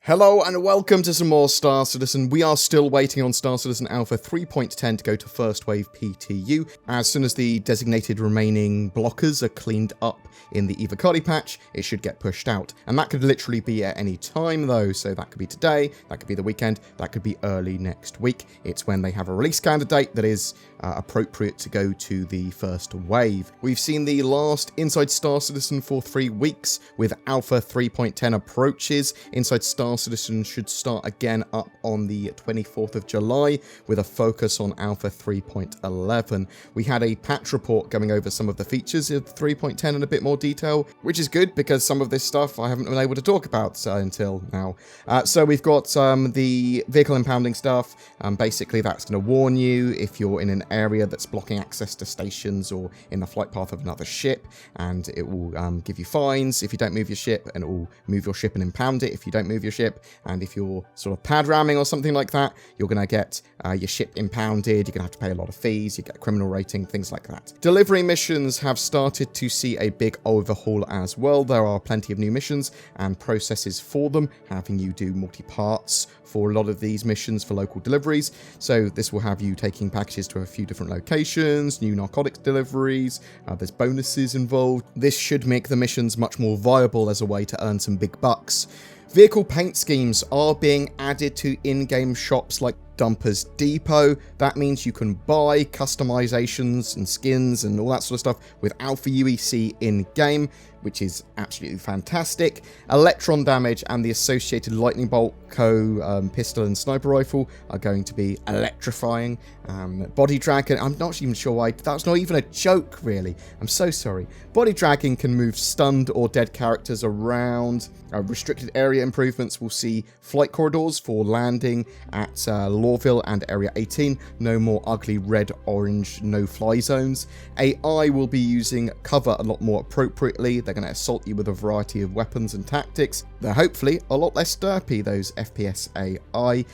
Hello and welcome to some more Star Citizen. We are still waiting on Star Citizen Alpha 3.10 to go to First Wave PTU. As soon as the designated remaining blockers are cleaned up in the EVOCATI patch, it should get pushed out. And that could literally be at any time though, so that could be today, that could be the weekend, that could be early next week. It's when they have a release candidate that is appropriate to go to the first wave. We've seen the last Inside Star Citizen for 3 weeks with Alpha 3.10 approaches. Inside Star Citizen should start again up on the 24th of July with a focus on Alpha 3.11. We had a patch report going over some of the features of 3.10 in a bit more detail, which is good because some of this stuff I haven't been able to talk about until now. So we've got the vehicle impounding stuff. Basically that's going to warn you if you're in an area that's blocking access to stations or in the flight path of another ship, and it will give you fines if you don't move your ship, and it will move your ship and impound it if you don't move your ship. And if you're sort of pad ramming or something like that, you're going to get your ship impounded, you're going to have to pay a lot of fees, you get a criminal rating, things like that. Delivery missions have started to see a big overhaul as well. There are plenty of new missions and processes for them, having you do multi-parts for a lot of these missions for local deliveries. So this will have you taking packages to a few different locations, new narcotics deliveries, there's bonuses involved. This should make the missions much more viable as a way to earn some big bucks. Vehicle paint schemes are being added to in-game shops like Dumpers Depot. That means you can buy customizations and skins and all that sort of stuff with Alpha UEC in-game, which is absolutely fantastic. Electron damage and the associated lightning bolt pistol and sniper rifle are going to be electrifying. Body dragging, I'm not even sure why, that's not even a joke really. I'm so sorry. Body dragging can move stunned or dead characters around. Restricted area improvements will see flight corridors for landing at Lawville and Area 18. No more ugly red, orange, no-fly zones. AI will be using cover a lot more appropriately. They're going to assault you with a variety of weapons and tactics. They're hopefully a lot less derpy, those FPS AI.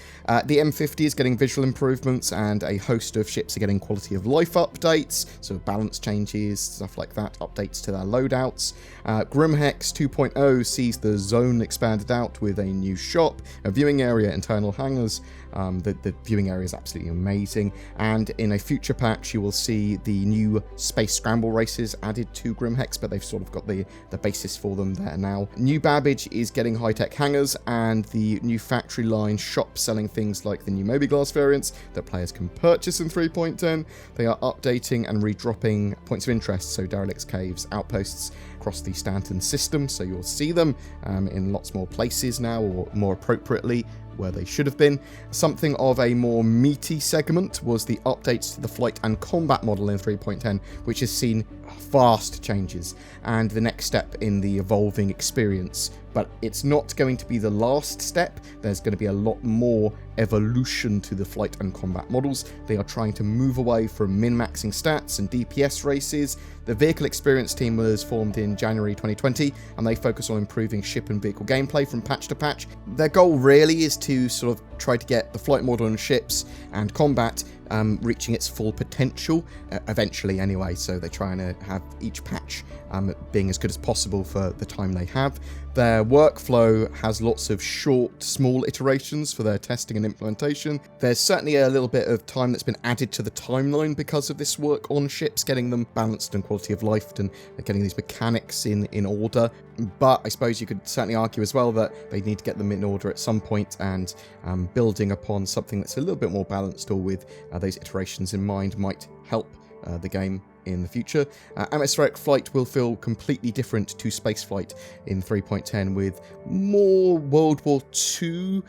The M50 is getting visual improvements, and a host of ships are getting quality of life updates, so balance changes, stuff like that, updates to their loadouts. Grimhex 2.0 sees the zone expanded out with a new shop, a viewing area, internal hangars. The viewing area is absolutely amazing, and in a future patch you will see the new space scramble races added to Grimhex, but they've sort of got the basis for them there now. New Babbage is getting high-tech hangars, and the new factory line shop selling things like the new Mobiglass variants that players can purchase in 3.10. They are updating and redropping points of interest, so derelicts, caves, outposts across the Stanton system, so you'll see them in lots more places now, or more appropriately where they should have been. Something of a more meaty segment was the updates to the flight and combat model in 3.10, which has seen vast changes and the next step in the evolving experience. But it's not going to be the last step. There's going to be a lot more evolution to the flight and combat models. They are trying to move away from min-maxing stats and DPS races. The vehicle experience team was formed in January 2020, and they focus on improving ship and vehicle gameplay from patch to patch. Their goal really is to sort of try to get the flight model on ships and combat reaching its full potential eventually anyway, so they're trying to have each patch being as good as possible for the time they have. Their workflow has lots of short, small iterations for their testing and implementation. There's certainly a little bit of time that's been added to the timeline because of this work on ships, getting them balanced and quality of life and getting these mechanics in order. But I suppose you could certainly argue as well that they need to get them in order at some point, and building upon something that's a little bit more balanced or with those iterations in mind might help the game in the future. Atmospheric flight will feel completely different to spaceflight in 3.10, with more World War II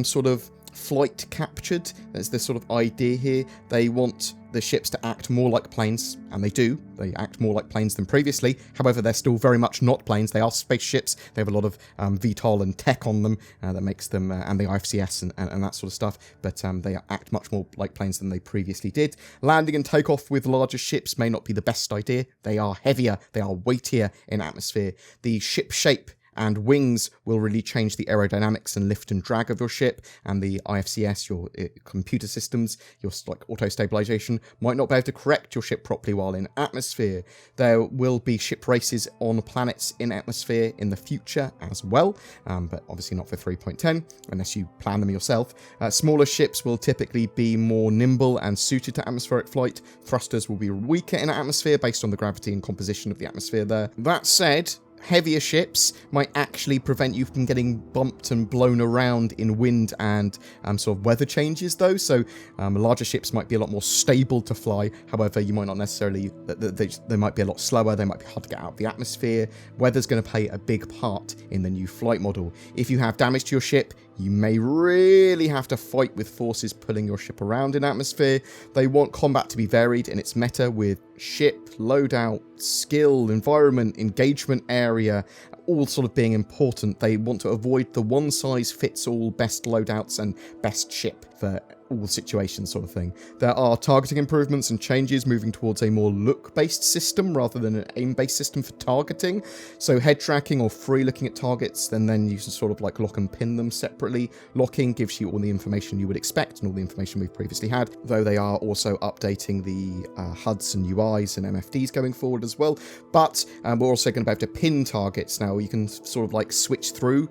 sort of flight captured. That's the sort of idea here. They want the ships to act more like planes, and they do. They act more like planes than previously. However, they're still very much not planes. They are spaceships. They have a lot of VTOL and tech on them that makes them, and the IFCS and that sort of stuff, but they act much more like planes than they previously did. Landing and takeoff with larger ships may not be the best idea. They are heavier. They are weightier in atmosphere. The ship shape and wings will really change the aerodynamics and lift and drag of your ship, and the IFCS, your computer systems, your like auto stabilization, might not be able to correct your ship properly while in atmosphere. There will be ship races on planets in atmosphere in the future as well, but obviously not for 3.10 unless you plan them yourself. Smaller ships will typically be more nimble and suited to atmospheric flight. Thrusters will be weaker in atmosphere based on the gravity and composition of the atmosphere there. That said, heavier ships might actually prevent you from getting bumped and blown around in wind and sort of weather changes though, so larger ships might be a lot more stable to fly. However, you might not necessarily, they might be a lot slower, they might be hard to get out of the atmosphere. Weather's going to play a big part in the new flight model. If you have damage to your ship, you may really have to fight with forces pulling your ship around in atmosphere. They want combat to be varied in its meta, with ship, loadout, skill, environment, engagement area, all sort of being important. They want to avoid the one-size-fits-all best loadouts and best ship for all situations sort of thing. There are targeting improvements and changes moving towards a more look-based system rather than an aim-based system for targeting. So head tracking or free looking at targets, and then you can sort of like lock and pin them separately. Locking gives you all the information you would expect and all the information we've previously had, though they are also updating the HUDs and UIs and MFDs going forward as well. But we're also going to be able to pin targets now. You can sort of like switch through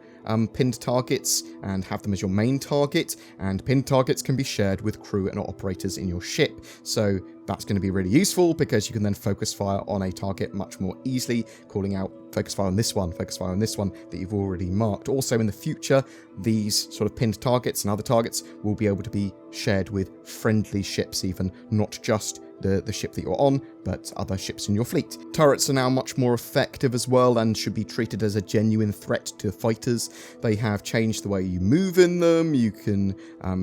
pinned targets and have them as your main target, and pinned targets can be shared with crew and operators in your ship. So that's going to be really useful because you can then focus fire on a target much more easily, calling out focus fire on this one, focus fire on this one that you've already marked. Also in the future, these sort of pinned targets and other targets will be able to be shared with friendly ships even, not just the ship that you're on, but other ships in your fleet. Turrets are now much more effective as well and should be treated as a genuine threat to fighters. They have changed the way you move in them. You can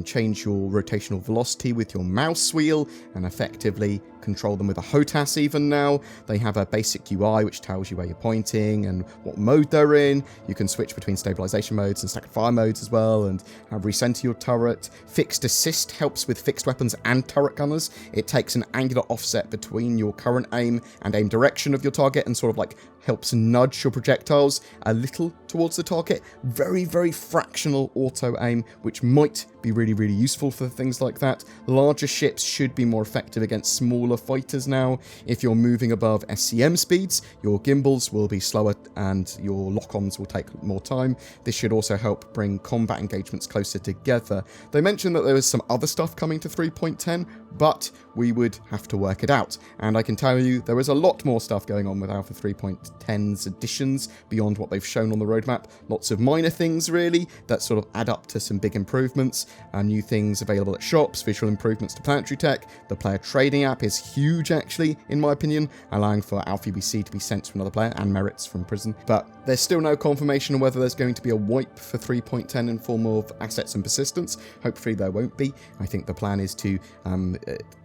change your rotational velocity with your mouse wheel and effectively control them with a HOTAS even now. They have a basic UI which tells you where you're pointing and what mode they're in. You can switch between stabilization modes and stack fire modes as well, and recenter your turret. Fixed assist helps with fixed weapons and turret gunners. It takes an angular offset between your current aim and aim direction of your target and sort of like helps nudge your projectiles a little towards the target. Very, very fractional auto aim, which might be really, really useful for things like that. Larger ships should be more effective against smaller fighters now. If you're moving above SCM speeds, your gimbals will be slower and your lock-ons will take more time. This should also help bring combat engagements closer together. They mentioned that there was some other stuff coming to 3.10, but we would have to work it out. And I can tell you there is a lot more stuff going on with Alpha 3.10's additions beyond what they've shown on the roadmap. Lots of minor things really that sort of add up to some big improvements. New things available at shops, visual improvements to planetary tech. The player trading app is huge actually, in my opinion, allowing for Alpha UBC to be sent to another player and merits from prison. But there's still no confirmation on whether there's going to be a wipe for 3.10 in form of assets and persistence. Hopefully there won't be. I think the plan is to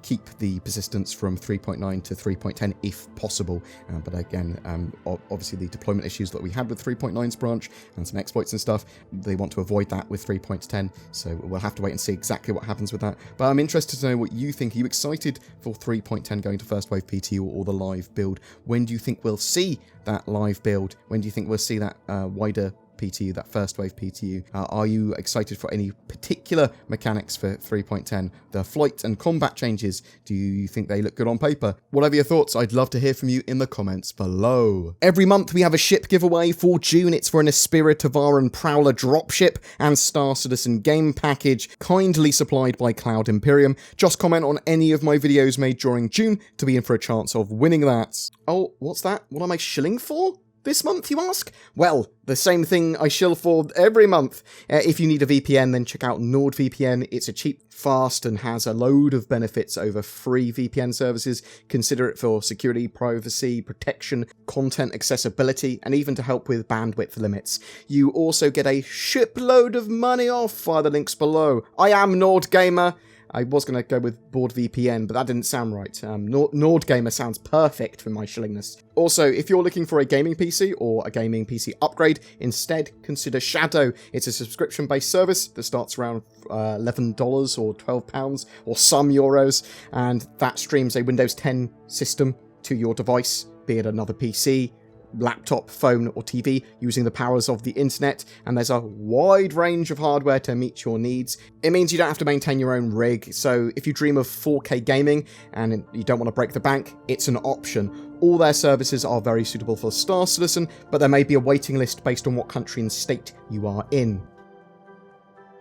keep the persistence from 3.9 to 3.10 if possible. But again, obviously the deployment issues that we had with 3.9's branch and some exploits and stuff, they want to avoid that with 3.10. So we'll have to wait and see exactly what happens with that. But I'm interested to know what you think. Are you excited for 3.10 going to first wave PTU or the live build? When do you think we'll see that live build? When do you think we'll see that wider PTU, that first wave PTU? Are you excited for any particular mechanics for 3.10? The flight and combat changes, do you think they look good on paper? Whatever your thoughts, I'd love to hear from you in the comments below. Every month we have a ship giveaway. For June, it's for an Aspira Tavaran Prowler dropship and Star Citizen game package, kindly supplied by Cloud Imperium. Just comment on any of my videos made during June to be in for a chance of winning that. Oh, what's that? What am I shilling for? This month, you ask? Well, the same thing I shill for every month. If you need a VPN, then check out NordVPN. It's a cheap, fast, and has a load of benefits over free VPN services. Consider it for security, privacy, protection, content accessibility, and even to help with bandwidth limits. You also get a shipload of money off via the links below. I am BoredGamer. I was going to go with BoredVPN, but that didn't sound right. BoredGamer sounds perfect for my shillingness. Also, if you're looking for a gaming PC or a gaming PC upgrade, instead consider Shadow. It's a subscription-based service that starts around $11 or £12 or some euros, and that streams a Windows 10 system to your device, be it another PC, laptop, phone, or TV using the powers of the internet, and there's a wide range of hardware to meet your needs. It means you don't have to maintain your own rig, so if you dream of 4K gaming and you don't want to break the bank, it's an option. All their services are very suitable for Star Citizen, but there may be a waiting list based on what country and state you are in.